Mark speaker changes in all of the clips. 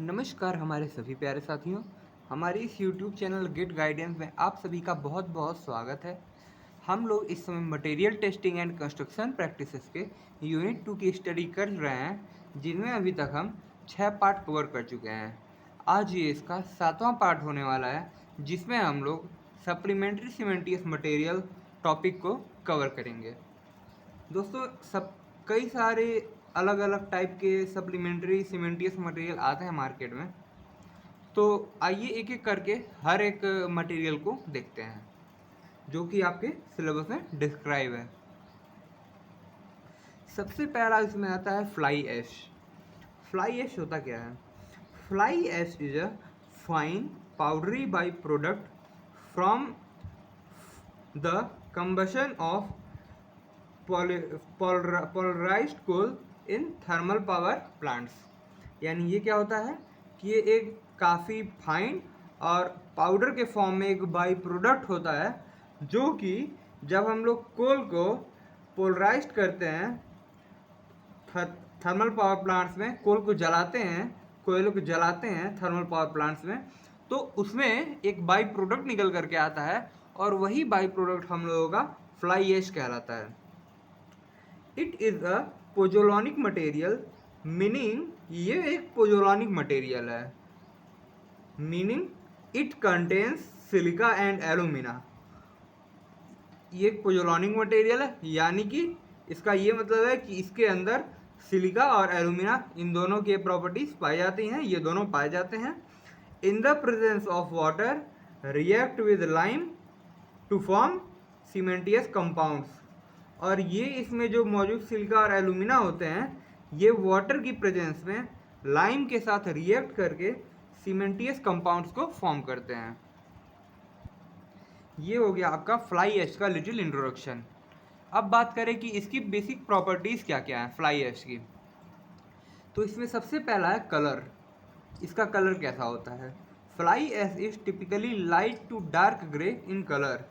Speaker 1: नमस्कार हमारे सभी प्यारे साथियों। हमारे इस YouTube चैनल गेट गाइडेंस में आप सभी का बहुत बहुत स्वागत है। हम लोग इस समय material testing and construction practices के यूनिट 2 की स्टडी कर रहे हैं, जिनमें अभी तक हम 6 पार्ट कवर कर चुके हैं। आज ये इसका 7वां पार्ट होने वाला है, जिसमें हम लोग सप्लीमेंट्री सीमेंटियस मटेरियल टॉपिक को कवर करेंगे। दोस्तों, सब कई सारे अलग अलग टाइप के सप्लीमेंट्री सीमेंटियस मटेरियल आते हैं मार्केट में। तो आइए एक एक करके हर एक मटेरियल को देखते हैं जो कि आपके सिलेबस में डिस्क्राइब है। सबसे पहला इसमें आता है फ्लाई ऐश। फ्लाई ऐश होता क्या है? Fly ash is a fine powdery by product from the combustion of polarised coal in thermal power plants. यानी ये क्या होता है कि ये एक काफ़ी फाइन और पाउडर के फॉर्म में एक बाई प्रोडक्ट होता है, जो कि जब हम लोग कोल को पोलराइज्ड करते हैं थर्मल पावर प्लांट्स में, कोल को जलाते हैं, कोयलों को जलाते हैं थर्मल पावर प्लांट्स में, तो उसमें एक बाई प्रोडक्ट निकल करके आता है और वही बाई प्रोडक्ट हम लोगों का फ्लाई ऐश कहलाता है। It is a pozzolanic material, meaning ये एक पोजोलॉनिक मटेरियल है, meaning it contains silica and alumina. ये एक पोजोलॉनिक मटेरियल है, यानी कि इसका ये मतलब है कि इसके अंदर सिलिका और एलुमिना इन दोनों के प्रॉपर्टीज पाई जाती हैं, ये दोनों पाए जाते हैं। In the presence of water react with lime to form cementitious compounds. और ये इसमें जो मौजूद सिलिका और एलुमिना होते हैं, ये वाटर की प्रेजेंस में लाइम के साथ रिएक्ट करके सीमेंटियस कंपाउंड्स को फॉर्म करते हैं। ये हो गया आपका फ्लाई ऐश का लिटिल इंट्रोडक्शन। अब बात करें कि इसकी बेसिक प्रॉपर्टीज़ क्या क्या है फ्लाई ऐश की। तो इसमें सबसे पहला है कलर। इसका कलर कैसा होता है? Fly ash is typically light to dark grey in colour.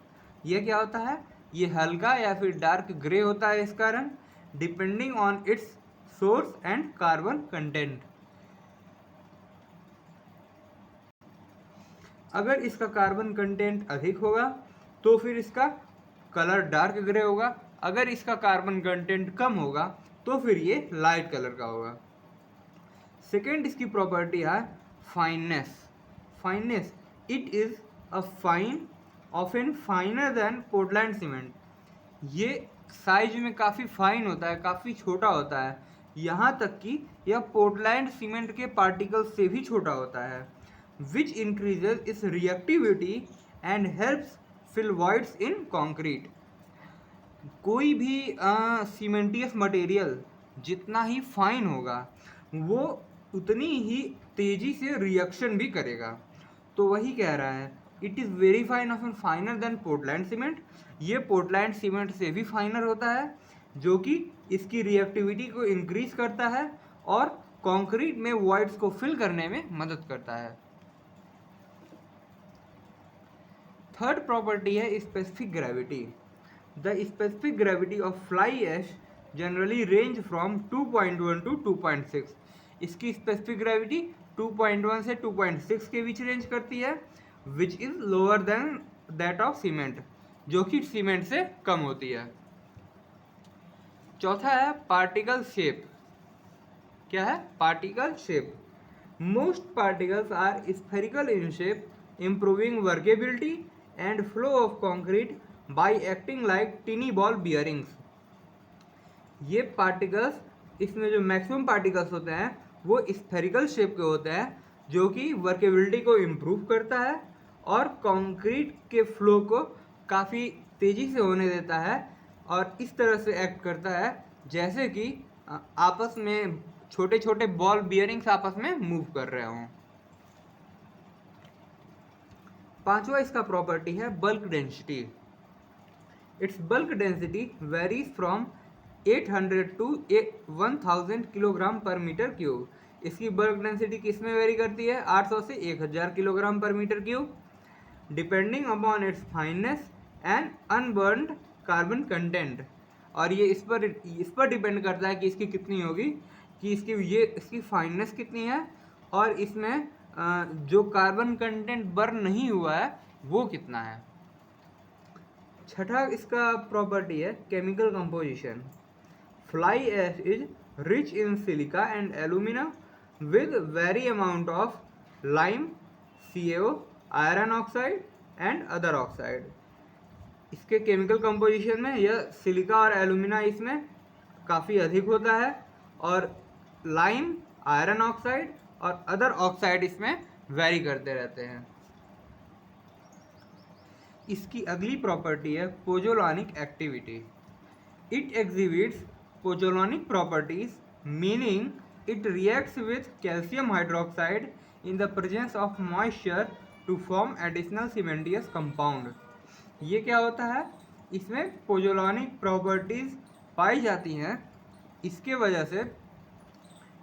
Speaker 1: ये क्या होता है? ये हल्का या फिर डार्क ग्रे होता है इसका रंग, depending on it's source and carbon content. अगर इसका कार्बन कंटेंट अधिक होगा तो फिर इसका कलर डार्क ग्रे होगा, अगर इसका कार्बन कंटेंट कम होगा तो फिर ये लाइट कलर का होगा। सेकेंड इसकी प्रॉपर्टी है fineness. Fineness, it is a fine often finer than Portland cement. ये साइज में काफ़ी फाइन होता है, काफ़ी छोटा होता है, यहाँ तक कि यह पोर्टलैंड सीमेंट के पार्टिकल से भी छोटा होता है। Which increases its reactivity and helps fill voids in concrete. कोई भी सीमेंटियस मटेरियल जितना ही फाइन होगा वो उतनी ही तेज़ी से रिएक्शन भी करेगा। तो वही कह रहा है, it is very fine of an finer than Portland cement. ये पोर्टलैंड सीमेंट से भी फाइनर होता है, जो कि इसकी रिएक्टिविटी को इंक्रीज करता है और कंक्रीट में वॉइड्स को फिल करने में मदद करता है। थर्ड प्रॉपर्टी है specific gravity. The specific gravity of fly ash generally range from 2.1 to 2.6। इसकी स्पेसिफिक ग्रेविटी 2.1 से 2.6 के बीच रेंज करती है, which is lower than that of cement, जो कि सीमेंट से कम होती है। चौथा है पार्टिकल शेप। क्या है? Particle shape. Most particles are spherical in shape, improving workability and flow of concrete by acting like tiny ball bearings. ये पार्टिकल्स, इसमें जो मैक्सिमम पार्टिकल्स होते हैं वो स्फेरिकल शेप के होते हैं, जो कि वर्केबिलिटी को इम्प्रूव करता है और कंक्रीट के फ्लो को काफ़ी तेज़ी से होने देता है और इस तरह से एक्ट करता है जैसे कि आपस में छोटे छोटे बॉल बियरिंग्स आपस में मूव कर रहे हों। पांचवा इसका प्रॉपर्टी है bulk density. Its bulk density varies from 800 to 1000 kilogram per metre cube. इसकी बल्क डेंसिटी किस में वेरी करती है? 800 से 1000 kilogram per metre cube, depending upon its fineness and unburned carbon content. और ये इस पर डिपेंड करता है कि इसकी कितनी होगी, कि इसकी फाइननेस कितनी है और इसमें जो कार्बन कंटेंट बर्न नहीं हुआ है वो कितना है। छठा इसका प्रॉपर्टी है chemical composition. Fly ash is rich in silica and alumina with very amount of lime, CaO, iron oxide and other oxide. इसके केमिकल कंपोजिशन में यह सिलिका और एल्यूमिना इसमें काफ़ी अधिक होता है और लाइम, आयरन ऑक्साइड और अदर ऑक्साइड इसमें वेरी करते रहते हैं। इसकी अगली प्रॉपर्टी है pozzolanic activity. It exhibits pozzolanic properties meaning it reacts with calcium hydroxide in the presence of moisture to form additional cementitious compound। ये क्या होता है, इसमें पोजोलॉनिक प्रॉपर्टीज पाई जाती हैं, इसके वजह से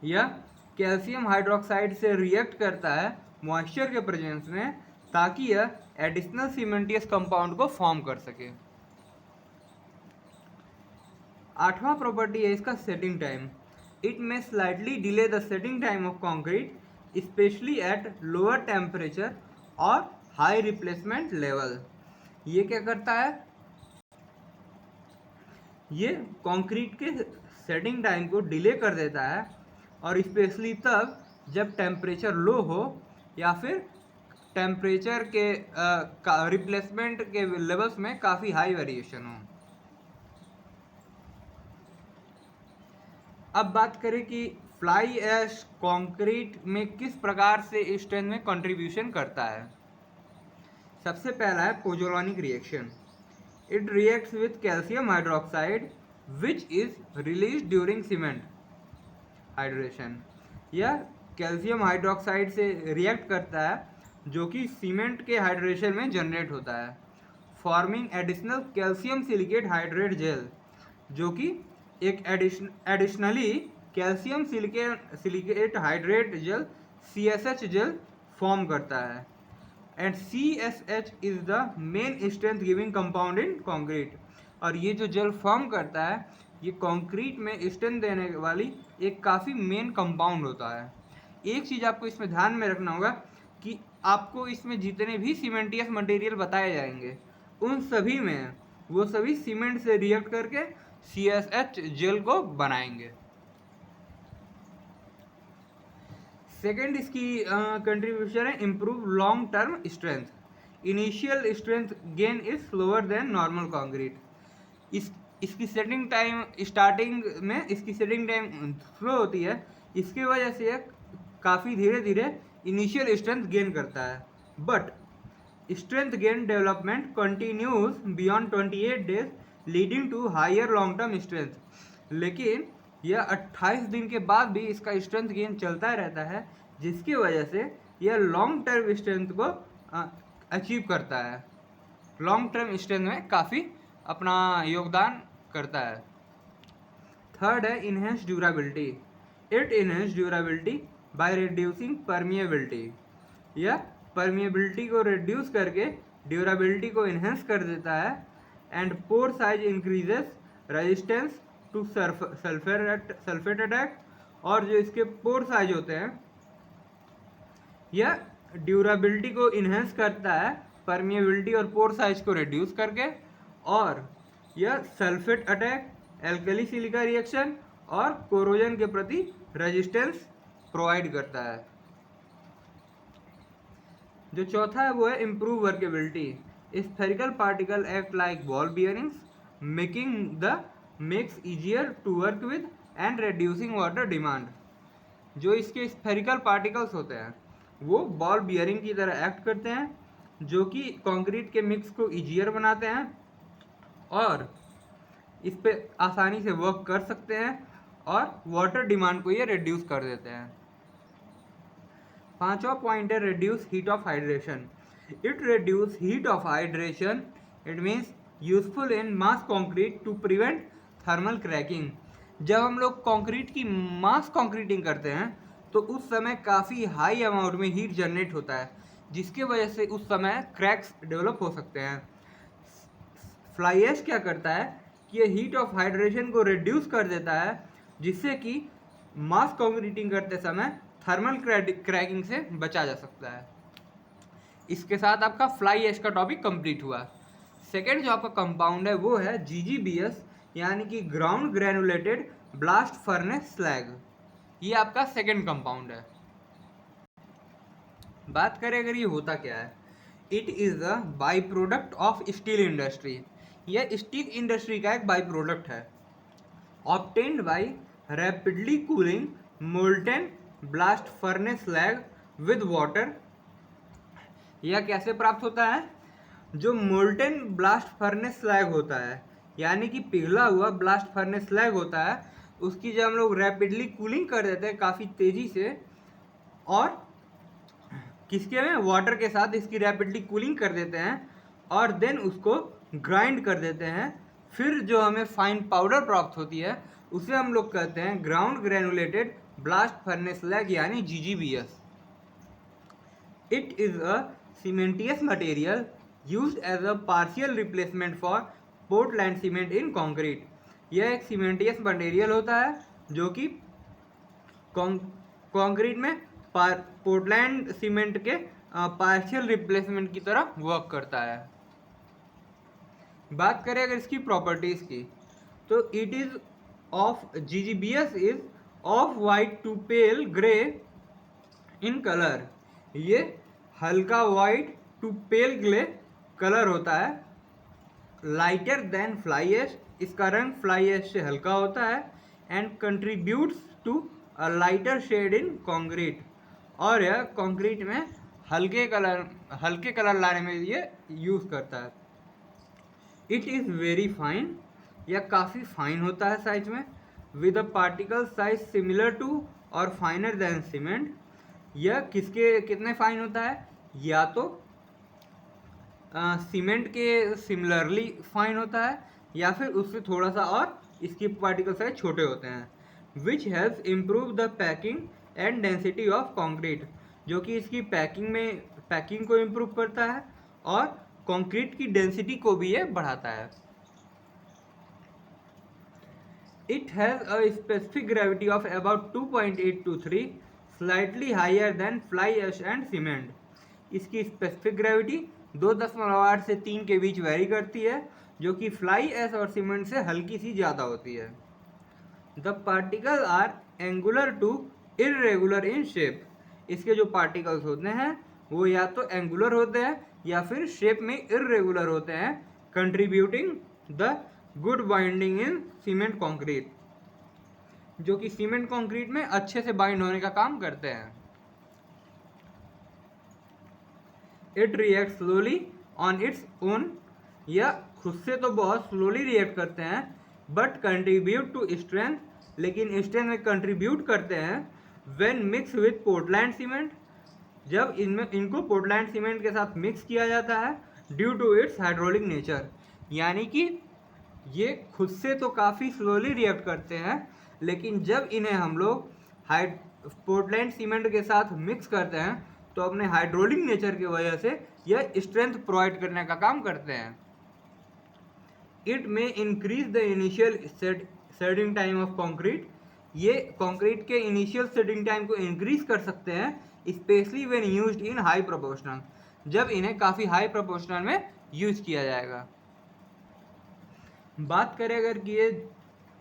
Speaker 1: यह कैल्शियम हाइड्रोक्साइड से रिएक्ट करता है मॉइस्चर के प्रेजेंस में, ताकि यह एडिशनल सीमेंटियस कंपाउंड को फॉर्म कर सके। आठवां प्रॉपर्टी है इसका setting time. It may slightly delay the setting time of concrete, especially at lower temperature or high replacement level। ये क्या करता है, ये कंक्रीट के सेटिंग टाइम को डिले कर देता है, और स्पेशली तब जब टेम्परेचर लो हो या फिर टेम्परेचर के रिप्लेसमेंट के लेवल्स में काफ़ी हाई वेरिएशन हो। अब बात करें कि फ्लाई ऐश कंक्रीट में किस प्रकार से स्ट्रेंथ में कंट्रीब्यूशन करता है। सबसे पहला है pozzolanic reaction. It reacts with calcium hydroxide which is release during cement hydration. यह कैल्शियम हाइड्रोक्साइड से रिएक्ट करता है जो कि सीमेंट के हाइड्रेशन में जनरेट होता है, forming additional calcium silicate hydrate gel, जो कि एक additionally calcium silicate hydrate gel CSH gel form करता है। And CSH is the main strength giving compound in concrete. और ये जो जेल फॉर्म करता है ये कंक्रीट में स्ट्रेंथ देने वाली एक काफ़ी मेन कंपाउंड होता है। एक चीज़ आपको इसमें ध्यान में रखना होगा कि आपको इसमें जितने भी सीमेंटियस मटेरियल बताए जाएंगे उन सभी में वो सभी सीमेंट से रिएक्ट करके CSH जेल को बनाएंगे। सेकेंड इसकी कंट्रीब्यूशन है improve long term strength. Initial strength gain is slower then normal concrete. इसकी सेटिंग टाइम स्टार्टिंग में इसकी सेटिंग टाइम स्लो होती है, इसकी वजह से काफ़ी धीरे धीरे इनिशियल स्ट्रेंथ गेन करता है, but strength gain development continues beyond 28 days leading to higher long term strength. लेकिन यह 28 दिन के बाद भी इसका स्ट्रेंथ गेन चलता रहता है, जिसकी वजह से यह लॉन्ग टर्म स्ट्रेंथ को अचीव करता है, लॉन्ग टर्म स्ट्रेंथ में काफ़ी अपना योगदान करता है। थर्ड है enhance durability. It enhance durability by reducing permeability. यह परमिएबिलिटी को रिड्यूस करके ड्यूराबिलिटी को इन्हेंस कर देता है। And pore size increases resistance to sulphate attack. और जो इसके पोर साइज होते हैं यह ड्यूराबिलिटी को इन्हेंस करता है परमिएबिलिटी और पोर साइज को रिड्यूस करके, और यह sulphate attack, alkali silica reaction और कोरोजन के प्रति रेजिस्टेंस प्रोवाइड करता है। जो चौथा है वो है improve workability. Spherical particle act like ball bearings makes easier to work with and reducing water demand. जो इसके स्फेरिकल पार्टिकल्स होते हैं वो बॉल बियरिंग की तरह एक्ट करते हैं, जो कि कंक्रीट के मिक्स को ईजियर बनाते हैं और इस पे आसानी से वर्क कर सकते हैं, और वाटर डिमांड को ये रिड्यूस कर देते हैं। पांचवा पॉइंट है reduce heat of hydration. It reduce heat of hydration, it means useful in mass concrete to prevent thermal cracking. जब हम लोग कंक्रीट की मास कंक्रीटिंग करते हैं तो उस समय काफ़ी हाई अमाउंट में हीट जनरेट होता है, जिसके वजह से उस समय क्रैक्स डेवलप हो सकते हैं। फ्लाई ऐश क्या करता है कि ये हीट ऑफ हाइड्रेशन को रिड्यूस कर देता है, जिससे कि मास कंक्रीटिंग करते समय थर्मल क्रैकिंग से बचा जा सकता है। इसके साथ आपका फ्लाई ऐश का टॉपिक कंप्लीट हुआ। सेकेंड जो आपका कंपाउंड है वो है GGBS, यानी कि ground granulated blast furnace slag. ये आपका सेकेंड कंपाउंड है। बात करें अगर ये होता क्या है, it is the by product of steel industry. यह स्टील इंडस्ट्री का एक बाई प्रोडक्ट है। Obtained by rapidly cooling molten blast furnace slag with water. यह कैसे प्राप्त होता है? जो मोल्टेन ब्लास्ट फर्नेस स्लैग होता है, यानी कि पिघला हुआ ब्लास्ट फर्नेस स्लैग होता है, उसकी जब हम लोग रैपिडली कूलिंग कर देते हैं काफ़ी तेज़ी से, और किसके में, वाटर के साथ इसकी रैपिडली कूलिंग कर देते हैं और देन उसको ग्राइंड कर देते हैं, फिर जो हमें फाइन पाउडर प्राप्त होती है उसे हम लोग कहते हैं ground granulated blast furnace slag, यानी GGBS। It is a cementitious material used as a partial replacement for Portland cement in concrete. यह एक सीमेंटियस मटेरियल होता है जो कि कॉन्क्रीट में पोर्टलैंड सीमेंट के पार्शियल रिप्लेसमेंट की तरह वर्क करता है। बात करें अगर इसकी प्रॉपर्टीज़ की, तो it is off GGBS is off white to pale grey in colour. ये हल्का white to pale grey colour होता है। लाइटर देन फ्लाई ऐश, इसका रंग फ्लाई ऐश से हल्का होता है। And contributes to a lighter shade in concrete, और यह कॉन्क्रीट में हल्के कलर लाने में ये यूज़ करता है। इट इज़ वेरी फाइन, यह काफ़ी फाइन होता है साइज में। With a particle size similar to और फाइनर देन सीमेंट। यह कितने फाइन होता है? या तो सीमेंट के सिमिलरली फाइन होता है, या फिर उससे थोड़ा सा और इसकी पार्टिकल साइज छोटे होते हैं। Which helps improve the packing and density of concrete, जो कि इसकी पैकिंग को इम्प्रूव करता है और कंक्रीट की डेंसिटी को भी ये बढ़ाता है। It has a specific gravity of about 2.8 to 3, slightly higher than fly ash and cement. इसकी स्पेसिफिक ग्रेविटी 2.8 से 3 के बीच वेरी करती है, जो कि फ्लाई ऐश और सीमेंट से हल्की सी ज़्यादा होती है। The particle are angular to irregular in shape. इसके जो पार्टिकल्स होते हैं वो या तो एंगुलर होते हैं या फिर शेप में इरेगुलर होते हैं, contributing the good binding in cement concrete, जो कि सीमेंट कॉन्क्रीट में अच्छे से बाइंड होने का काम करते हैं। It react slowly on its own, यह खुद से तो बहुत स्लोली रिएक्ट करते हैं, बट कंट्रीब्यूट टू स्ट्रेंथ, लेकिन स्ट्रेंथ में कंट्रीब्यूट करते हैं when mix with Portland cement, जब इनको पोर्टलैंड सीमेंट के साथ मिक्स किया जाता है, due to its hydraulic nature. यानी कि ये खुद से तो काफ़ी स्लोली रिएक्ट करते हैं, लेकिन जब इन्हें हम लोग पोर्टलैंड सीमेंट के साथ मिक्स करते हैं तो अपने हाइड्रोलिक नेचर की वजह से यह स्ट्रेंथ प्रोवाइड करने का काम करते हैं। इट में increase the initial setting time of concrete, ये कॉन्क्रीट के इनिशियल सेटिंग टाइम को इंक्रीज कर सकते हैं, specially when used in high proportional, जब इन्हें काफ़ी हाई प्रोपोर्शनल में यूज किया जाएगा। बात करें अगर कि ये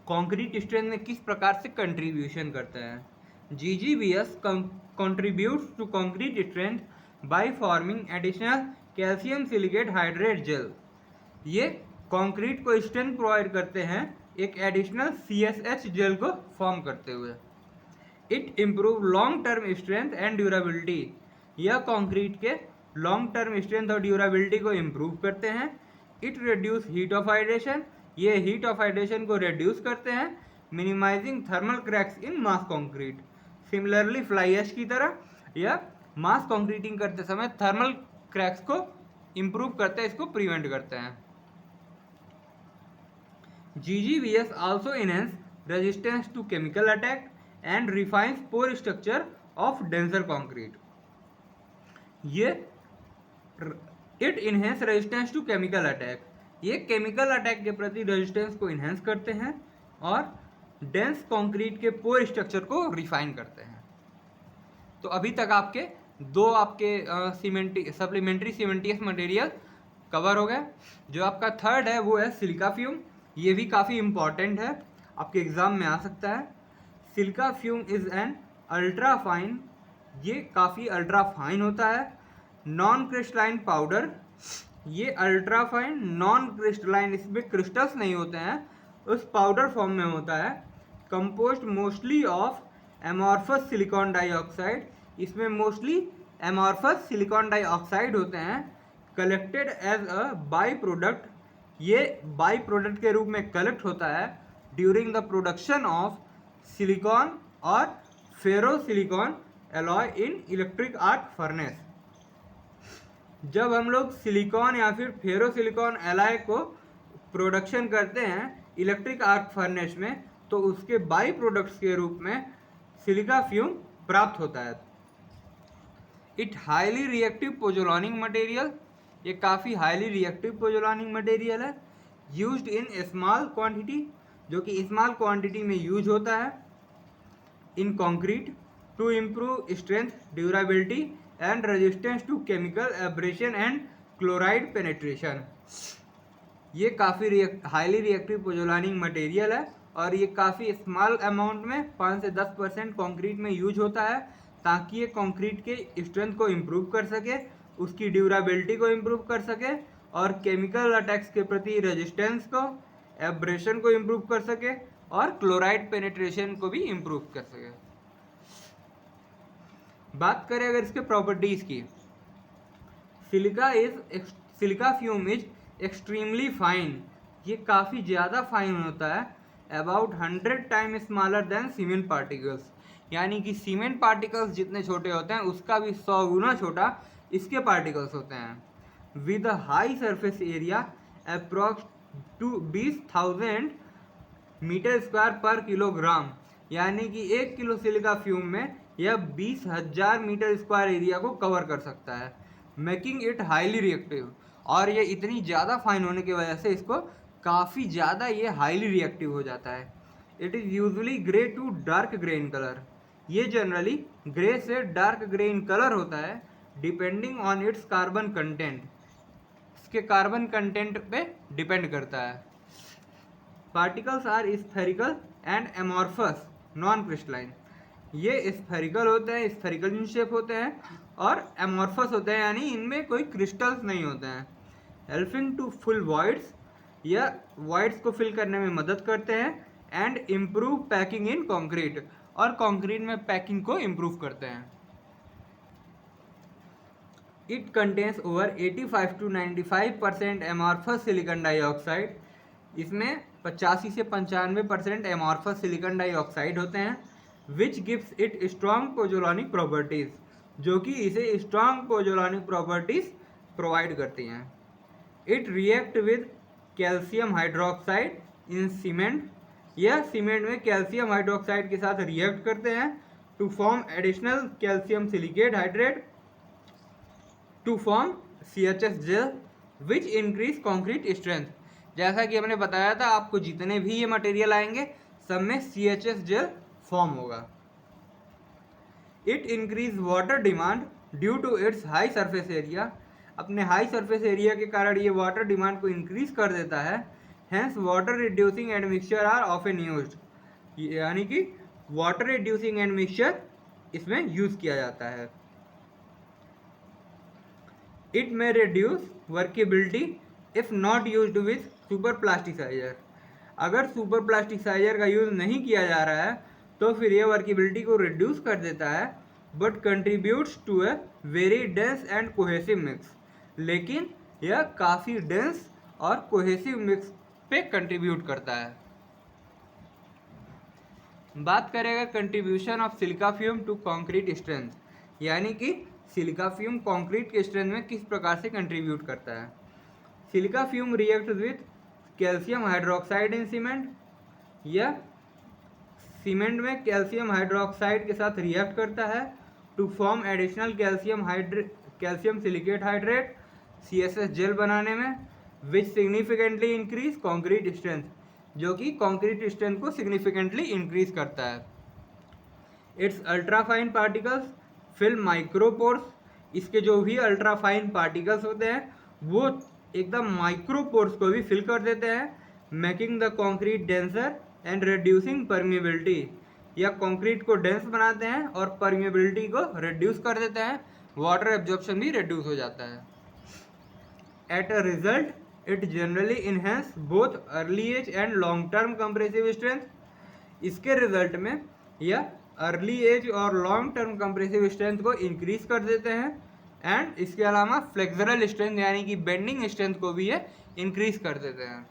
Speaker 1: कॉन्क्रीट स्ट्रेंथ में किस प्रकार से कंट्रीब्यूशन करते हैं, GGBS contributes to concrete strength by forming additional calcium silicate hydrate gel। ये कंक्रीट को स्ट्रेंथ प्रोवाइड करते हैं एक एडिशनल CSH जेल को फॉर्म करते हुए। It improve long term strength and durability, यह कंक्रीट के लॉन्ग टर्म स्ट्रेंथ और ड्यूरेबिलिटी को इम्प्रूव करते हैं। It reduce heat of hydration, ये हीट ऑफ हाइड्रेशन को रिड्यूस करते हैं, minimising thermal cracks in mass concrete. Similarly fly ash की तरह यह मास कंक्रीटिंग करते समय थर्मल क्रैक्स को इम्प्रूव करते हैं, इसको प्रिवेंट करते हैं। GGBS also enhance resistance to chemical attack and refines pore structure of denser concrete। ये it enhance resistance to chemical attack, ये केमिकल अटैक के प्रति रेजिस्टेंस को इनहेंस करते हैं और डेंस कंक्रीट के पोर स्ट्रक्चर को रिफाइन करते हैं। तो अभी तक आपके दो आपके सप्लीमेंट्री सीमेंटियस मटेरियल कवर हो गए। जो आपका थर्ड है वो है सिलिका फ्यूम। ये भी काफ़ी इम्पॉर्टेंट है, आपके एग्जाम में आ सकता है। Silica fume is an ultra fine, ये काफ़ी अल्ट्रा फाइन होता है। नॉन क्रिस्टलाइन पाउडर, ये अल्ट्रा फाइन नॉन क्रिस्टलाइन, इसमें क्रिस्टल्स नहीं होते हैं, उस पाउडर फॉर्म में होता है। Composed mostly of amorphous silicon dioxide, इसमें मोस्टली एमॉर्फस सिलिकॉन डाइऑक्साइड होते हैं। Collected as a by product, ये बाई प्रोडक्ट के रूप में कलेक्ट होता है during the production of silicon और फेरो सिलिकॉन एलॉय इन इलेक्ट्रिक आर्क फर्नेस। जब हम लोग सिलिकॉन या फिर फेरो सिलिकॉन एलॉय को प्रोडक्शन करते हैं इलेक्ट्रिक आर्क फर्नेस में, तो उसके बाई प्रोडक्ट्स के रूप में सिलिका फ्यूम प्राप्त होता है। It highly reactive pozzolanic material, ये काफ़ी हाईली रिएक्टिव पोजोलॉनिक मटेरियल है। यूज्ड इन स्मॉल क्वांटिटी, जो कि स्मॉल क्वांटिटी में यूज होता है in concrete to improve strength, durability and resistance to chemical abrasion and chloride penetration. ये काफ़ी हाईली रिएक्टिव पोजोलॉनिक मटेरियल है और ये काफ़ी स्मॉल अमाउंट में 5 से 10% कंक्रीट में यूज होता है, ताकि ये कंक्रीट के स्ट्रेंथ को इम्प्रूव कर सके, उसकी ड्यूरेबिलिटी को इम्प्रूव कर सके और केमिकल अटैक्स के प्रति रेजिस्टेंस को, एब्रेशन को इम्प्रूव कर सके और क्लोराइड पेनेट्रेशन को भी इम्प्रूव कर सके। बात करें अगर इसके प्रॉपर्टीज की, silica fume is extremely fine, ये काफ़ी ज़्यादा फाइन होता है। About 100 time smaller than cement particles, यानी कि सीमेंट पार्टिकल्स जितने छोटे होते हैं उसका भी 100 गुना छोटा इसके पार्टिकल्स होते हैं। With high surface area approx to 20,000 metre square per kilogram, यानी कि 1 किलो सिलिका फ्यूम में यह 20,000 मीटर स्क्वायर एरिया को कवर कर सकता है। मेकिंग इट हाईली रिएक्टिव, और ये इतनी ज़्यादा फाइन होने की वजह से इसको काफ़ी ज़्यादा ये हाईली रिएक्टिव हो जाता है। It is usually grey to dark grey in colour, ये जनरली ग्रे से डार्क ग्रे इन कलर होता है depending on its carbon content, इसके कार्बन कंटेंट पे डिपेंड करता है। Particles are spherical and amorphous non crystalline, ये स्फेरिकल होते हैं, स्फेरिकल इन शेप होते हैं, और एमॉर्फस होते हैं, यानी इनमें कोई क्रिस्टल्स नहीं होते हैं। हेल्पिंग टू फुल वॉइड्स, या वॉइड्स को फिल करने में मदद करते हैं। And improve packing in concrete, और कंक्रीट में पैकिंग को इम्प्रूव करते हैं। It contains over 85 to 95% amorphous silicon dioxide, इसमें 85 से 95% एमॉर्फस सिलिकॉन डाइऑक्साइड होते हैं। Which gives it strong pozzolanic properties, जो कि इसे स्ट्रॉन्ग पोजोलॉनिक प्रॉपर्टीज प्रोवाइड करती हैं। It react with calcium hydroxide in cement, यह सीमेंट में कैल्शियम हाइड्रोक्साइड के साथ रिएक्ट करते हैं to form additional calcium silicate hydrate to form CHS gel which increase concrete strength. जैसा कि हमने बताया था, आपको जितने भी ये मटेरियल आएंगे सब में CHS जेल फॉर्म होगा। It increase water demand due to its high surface area, अपने हाई सरफेस एरिया के कारण ये वाटर डिमांड को इंक्रीज कर देता है। Hence water reducing admixture are often used, यानी कि वाटर रिड्यूसिंग एंड मिक्सचर इसमें यूज किया जाता है। It may reduce workability if not used with super plasticiser, अगर सुपर प्लास्टिसाइजर का यूज नहीं किया जा रहा है तो फिर यह वर्केबिलिटी को रिड्यूस कर देता है। But contributes to a very dense and cohesive mix, लेकिन यह काफ़ी डेंस और कोहेसिव मिक्स पे कंट्रीब्यूट करता है। बात करेगा contribution of silica fume to concrete strength, यानी कि सिलिका फ्यूम कंक्रीट के स्ट्रेंथ में किस प्रकार से कंट्रीब्यूट करता है। Silica fume react with calcium hydroxide in cement, यह सीमेंट में कैल्शियम हाइड्रोक्साइड के साथ रिएक्ट करता है to form additional calcium silicate hydrate CSS gel बनाने में, which significantly increase concrete strength, जो कि कॉन्क्रीट स्ट्रेंथ को सिग्निफिकेंटली इंक्रीज करता है। Its ultrafine particles fill micropores, इसके जो भी अल्ट्रा फाइन पार्टिकल्स होते हैं वो एकदम माइक्रोपोर्स को भी फिल कर देते हैं, making the concrete denser and reducing permeability, या कंक्रीट को डेंस बनाते हैं और परमिएबिलिटी को रिड्यूस कर देते हैं, वाटर एब्जॉर्प्शन भी रिड्यूस हो जाता है। At a result it generally enhance both early age and long term compressive strength, इसके रिजल्ट में यह अर्ली एज और लॉन्ग टर्म कंप्रेसिव स्ट्रेंथ को इंक्रीज कर देते हैं, एंड इसके अलावा फ्लेक्सरल स्ट्रेंथ यानी कि बेंडिंग स्ट्रेंथ को भी ये इंक्रीज कर देते हैं।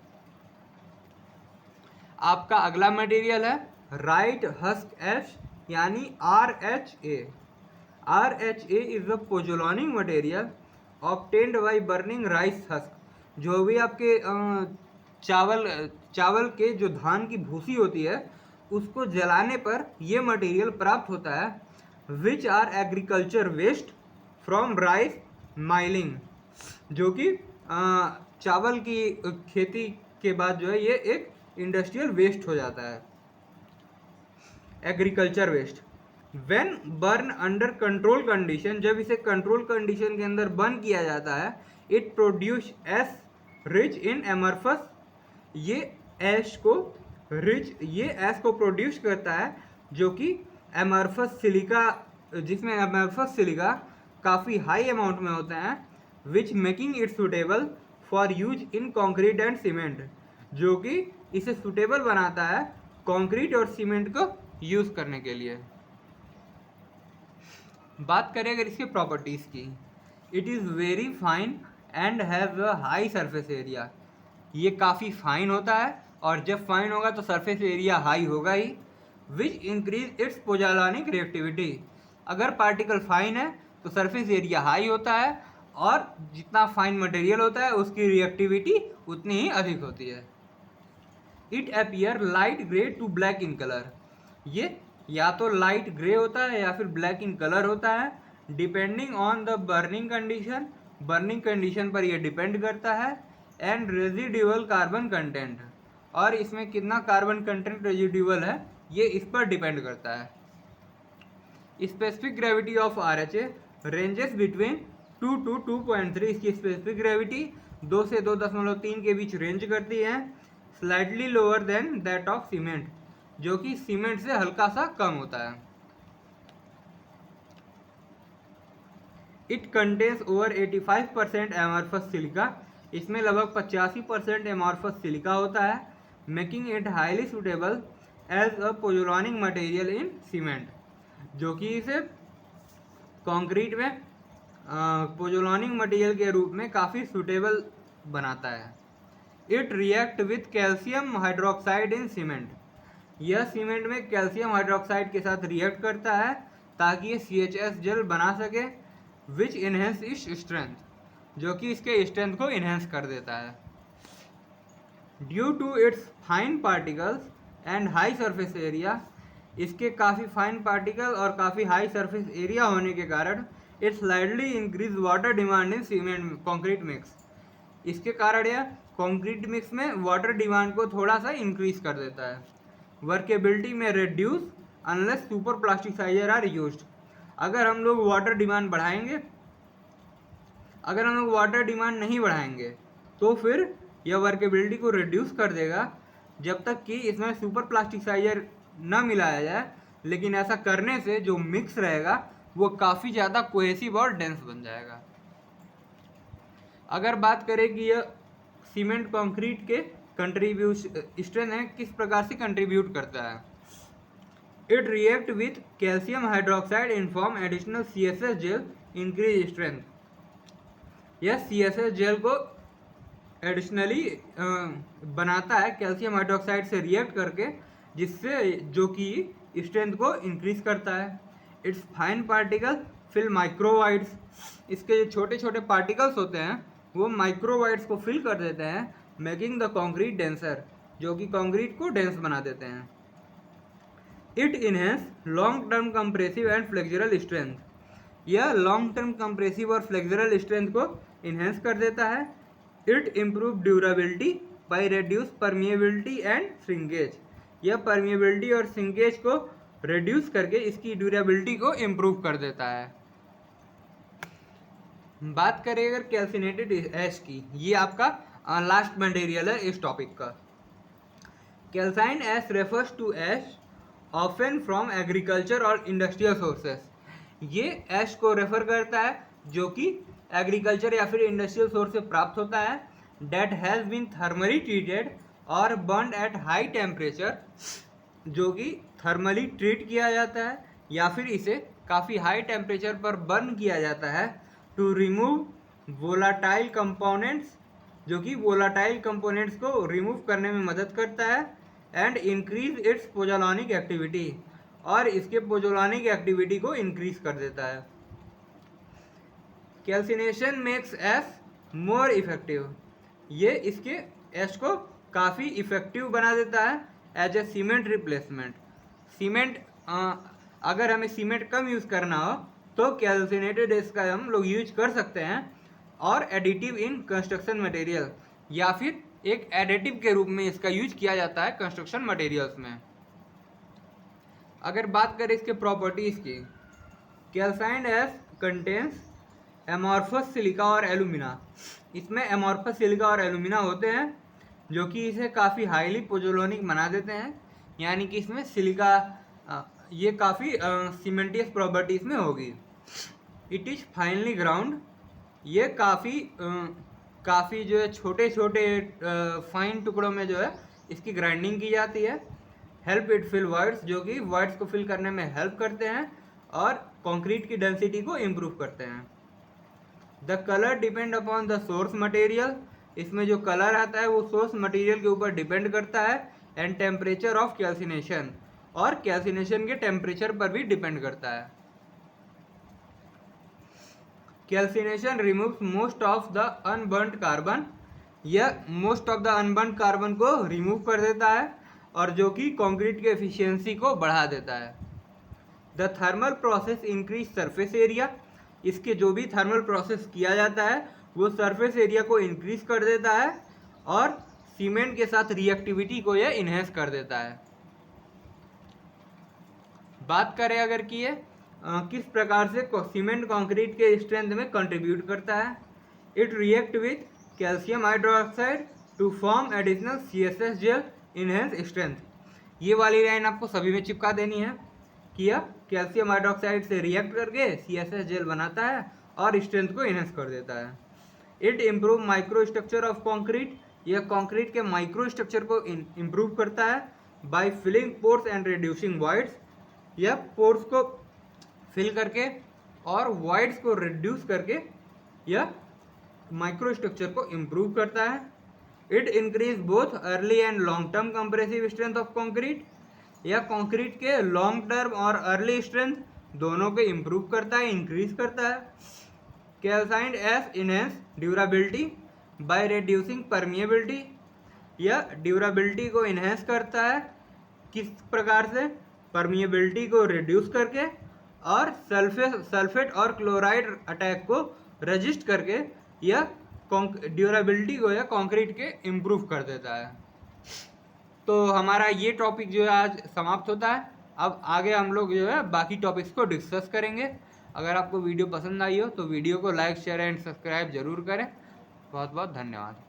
Speaker 1: आपका अगला मटेरियल है राइट हस्क एश यानी RHA। RHA is a pozzolanic material obtained by burning rice husk, जो भी आपके चावल के जो धान की भूसी होती है उसको जलाने पर यह मटेरियल प्राप्त होता है, which are agriculture waste from rice milling, जो कि चावल की खेती के बाद जो है ये एक इंडस्ट्रियल वेस्ट हो जाता है, agriculture waste. When burn under control condition, जब इसे कंट्रोल कंडीशन के अंदर बर्न किया जाता है, it produces rich in amorphous, ये ऐश को प्रोड्यूस करता है जो कि एमरफस सिलिका, जिसमें एमरफस सिलिका काफ़ी हाई अमाउंट में होते हैं, which making it suitable for use in concrete and cement, जो कि इसे सुटेबल बनाता है कंक्रीट और सीमेंट को यूज़ करने के लिए। बात करें अगर इसके प्रॉपर्टीज़ की, it is very fine and has a high surface area, ये काफ़ी फाइन होता है और जब फाइन होगा तो सरफेस एरिया हाई होगा ही, विच इंक्रीज इट्स पोजोलॉनिक रिएक्टिविटी, अगर पार्टिकल फाइन है तो सरफेस एरिया हाई होता है और जितना फाइन मटेरियल होता है उसकी रिएक्टिविटी उतनी ही अधिक होती है। It appear light grey to black in colour, ये या तो लाइट ग्रे होता है या फिर ब्लैक इन कलर होता है, depending on the burning condition, burning condition पर यह डिपेंड करता है, एंड रेजिड्यूअल कार्बन कंटेंट, और इसमें कितना कार्बन कंटेंट रेजिड्यूअल है ये इस पर डिपेंड करता है। Specific gravity of RHA ranges between 2 to 2.3, इसकी स्पेसिफिक ग्रेविटी 2 से 2.3 के बीच रेंज करती है, slightly lower than that of cement, जो कि सीमेंट से हल्का सा कम होता है। It contains over 85% amorphous silica, इसमें लगभग 85% एमॉर्फस सिलिका होता है, making it highly suitable as a pozzolanic material in cement, जो कि इसे कंक्रीट में पोजोलॉनिक मटेरियल के रूप में काफ़ी सुटेबल बनाता है। It react with calcium hydroxide in cement, यह सीमेंट में कैल्शियम हाइड्रोक्साइड के साथ रिएक्ट करता है ताकि ये CHS जेल बना सके, विच इनहेंस इस स्ट्रेंथ, जो कि इसके स्ट्रेंथ को इनहेंस कर देता है। Due to its fine particles and high surface area, इसके काफ़ी फाइन पार्टिकल और काफ़ी हाई सरफेस एरिया होने के कारण it slightly increase water demand in cement concrete mix, इसके कारण यह कॉन्क्रीट मिक्स में वाटर डिमांड को थोड़ा सा इंक्रीज कर देता है। वर्केबिलिटी में reduce unless super plasticiser are used, अगर हम लोग वाटर डिमांड बढ़ाएंगे, अगर हम लोग वाटर डिमांड नहीं बढ़ाएंगे तो फिर यह वर्केबिलिटी को रिड्यूस कर देगा जब तक कि इसमें सुपर प्लास्टिसाइजर न मिलाया जाए, लेकिन ऐसा करने से जो मिक्स रहेगा वो काफ़ी ज़्यादा कोहेसिव और डेंस बन जाएगा। अगर बात करें कि यह सीमेंट कंक्रीट के स्ट्रेंथ है किस प्रकार से कंट्रीब्यूट करता है, it react with calcium hydroxide in form additional CSS gel increase strength, यह CSS जेल को एडिशनली बनाता है कैल्शियम हाइड्रोक्साइड से रिएक्ट करके, जिससे जो कि स्ट्रेंथ को इंक्रीज करता है। इट्स फाइन पार्टिकल फिल माइक्रोवाइड्स, इसके जो छोटे छोटे पार्टिकल्स होते हैं वो माइक्रोवाइड्स को फिल कर देते हैं, मेकिंग द कॉन्क्रीट डेंसर, जो कि कॉन्क्रीट को डेंस बना देते हैं। It enhance long term compressive and flexural strength, यह लॉन्ग टर्म कंप्रेसिव और फ्लेक्सुरल स्ट्रेंथ को इन्हेंस कर देता है। It improve durability bye reduce permeability and shrinkage, यह परमिएबिलिटी और श्रिंकेज को रिड्यूस करके इसकी ड्यूरेबिलिटी को इम्प्रूव कर देता है। बात करें अगर कैल्सिनेटेड ऐश की, ये आपका लास्ट मटेरियल है इस टॉपिक का। Calcine ash refers to ash often from agriculture और इंडस्ट्रियल सोर्सेस। ये ऐश को रेफर करता है जो कि एग्रीकल्चर या फिर इंडस्ट्रियल सोर्स से प्राप्त होता है। That has been thermally treated और बर्न एट हाई टेम्परेचर, जो कि थर्मली ट्रीट किया जाता है या फिर इसे काफ़ी हाई टेम्परेचर पर बर्न किया जाता है टू रिमूव वोलाटाइल कंपोनेंट्स, जो कि वोलाटाइल कंपोनेंट्स को रिमूव करने में मदद करता है and increase its pozzolanic activity, और इसके पोजोलॉनिक एक्टिविटी को इंक्रीज कर देता है। Calcination makes ash more effective, ये इसके ऐश को काफ़ी इफेक्टिव बना देता है as a cement replacement. Cement अगर हमें सीमेंट कम यूज़ करना हो तो कैल्सिनेटेड ऐश का हम लोग यूज कर सकते हैं, और एडिटिव इन कंस्ट्रक्शन मटेरियल, या फिर एक एडिटिव के रूप में इसका यूज किया जाता है कंस्ट्रक्शन मटेरियल्स में। अगर बात करें इसके प्रॉपर्टीज़ की, कैल्साइन ऐश कंटेन्स एमॉर्फस सिलिका और एलुमिना। इसमें एमॉर्फस सिलिका और एलुमिना होते हैं जो कि इसे काफ़ी हाईली पोजोलॉनिक बना देते हैं, यानी कि इसमें सिलिका ये काफ़ी सीमेंटियस प्रॉपर्टीज में होगी। इट इज़ फाइनली ग्राउंड, ये काफ़ी जो है छोटे छोटे फाइन टुकड़ों में जो है इसकी ग्राइंडिंग की जाती है। हेल्प इट फिल वॉइड्स, जो कि वॉइड्स को फिल करने में हेल्प करते हैं और कंक्रीट की डेंसिटी को इम्प्रूव करते हैं। The colour depend upon the source material, इसमें जो कलर आता है वो सोर्स मटेरियल के ऊपर डिपेंड करता है। एंड टेम्परेचर ऑफ कैल्सिनेशन, और कैल्सिनेशन के टेम्परेचर पर भी डिपेंड करता है। Calcination removes most of the unburned carbon, यह most of the unburned carbon को रिमूव कर देता है और जो कि कंक्रीट के एफिशिएंसी को बढ़ा देता है। The thermal process increase surface area, इसके जो भी थर्मल प्रोसेस किया जाता है वो सरफेस एरिया को इंक्रीज कर देता है और सीमेंट के साथ रिएक्टिविटी को यह इन्हेंस कर देता है। बात करें अगर कि ये किस प्रकार से सीमेंट कंक्रीट के स्ट्रेंथ में कंट्रीब्यूट करता है। It react with calcium hydroxide to form additional CSS gel enhance strength. ये वाली लाइन आपको सभी में चिपका देनी है कि यह कैल्शियम हाइड्रोक्साइड से रिएक्ट करके CSS जेल बनाता है और स्ट्रेंथ को इनहेंस कर देता है। It improve micro structure of concrete, यह कॉन्क्रीट के माइक्रो स्ट्रक्चर को इम्प्रूव करता है by filling pores and reducing voids, यह पोर्स को फिल करके और वॉइड्स को रिड्यूस करके यह माइक्रो स्ट्रक्चर को इम्प्रूव करता है। It increase both early and long term compressive strength of concrete, यह कंक्रीट के लॉन्ग टर्म और अर्ली स्ट्रेंथ दोनों को इम्प्रूव करता है, इंक्रीज करता है। Calcine ash enhance durability by reducing permeability, यह ड्यूरेबिलिटी को इन्हेंस करता है किस प्रकार से, परमिएबिलिटी को रिड्यूस करके और सल्फेट और क्लोराइड अटैक को रजिस्ट करके यह ड्यूरेबिलिटी को यह कंक्रीट के इम्प्रूव कर देता है। तो हमारा ये टॉपिक जो है आज समाप्त होता है। अब आगे हम लोग जो है बाकी टॉपिक्स को डिस्कस करेंगे। अगर आपको वीडियो पसंद आई हो तो वीडियो को लाइक शेयर एंड सब्सक्राइब जरूर करें। बहुत बहुत धन्यवाद।